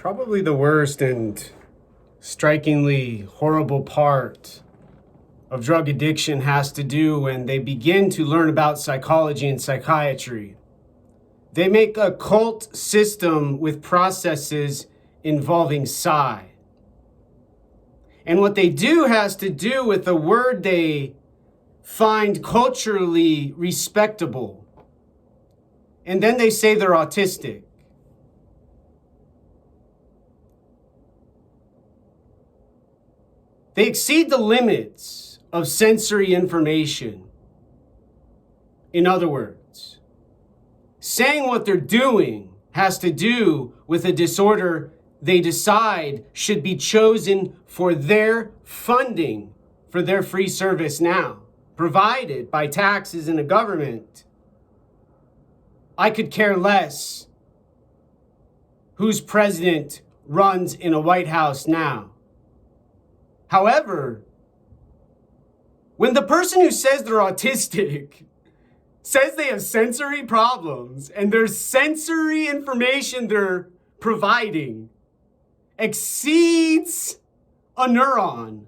Probably the worst and strikingly horrible part of drug addiction has to do when they begin to learn about psychology and psychiatry. They make a cult system with processes involving psi. And what they do has to do with a word they find culturally respectable. And then they say they're autistic. They exceed the limits of sensory information. In other words, saying what they're doing has to do with a disorder they decide should be chosen for their funding for their free service now, provided by taxes and a government. I could care less whose president runs in a White House now. However, when the person who says they're autistic says they have sensory problems and their sensory information they're providing exceeds a neuron,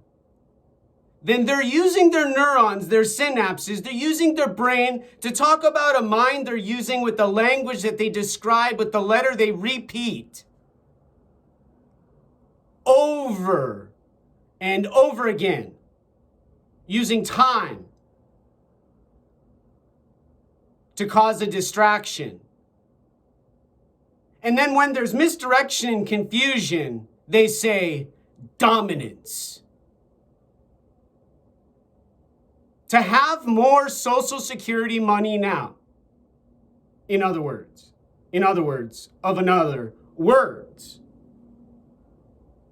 then they're using their neurons, their synapses, they're using their brain to talk about a mind they're using with the language that they describe with the letter they repeat over and over again, using time to cause a distraction. And then when there's misdirection and confusion, they say dominance. To have more Social Security money now, in other words,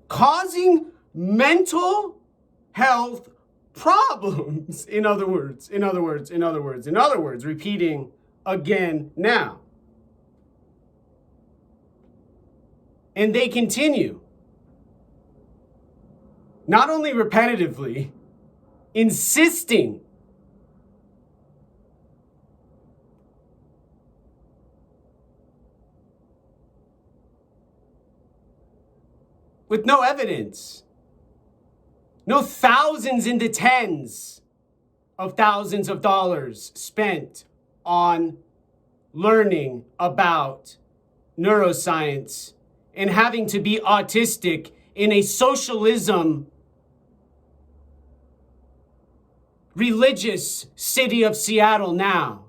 causing mental health problems, in other words, repeating again now. And they continue, not only repetitively, insisting with no evidence. No thousands into tens of thousands of dollars spent on learning about neuroscience and having to be autistic in a socialism religious city of Seattle now,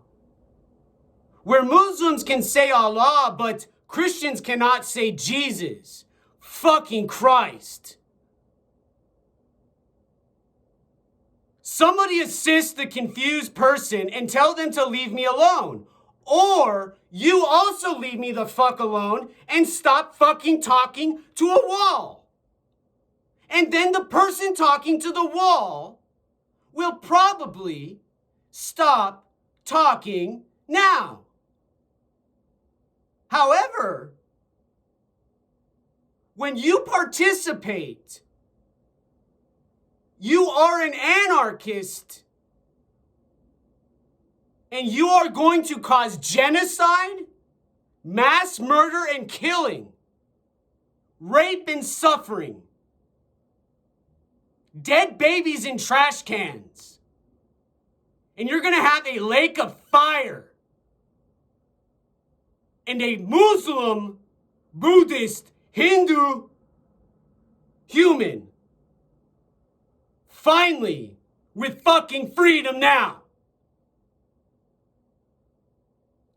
where Muslims can say Allah, but Christians cannot say Jesus. Fucking Christ. Somebody assist the confused person and tell them to leave me alone. Or you also leave me the fuck alone and stop fucking talking to a wall. And then the person talking to the wall will probably stop talking now. However, when you participate, you are an anarchist and you are going to cause genocide, mass murder and killing, rape and suffering, dead babies in trash cans, and you're going to have a lake of fire and a Muslim, Buddhist, Hindu human finally with fucking freedom now.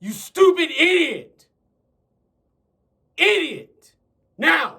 You stupid idiot. Idiot. Now.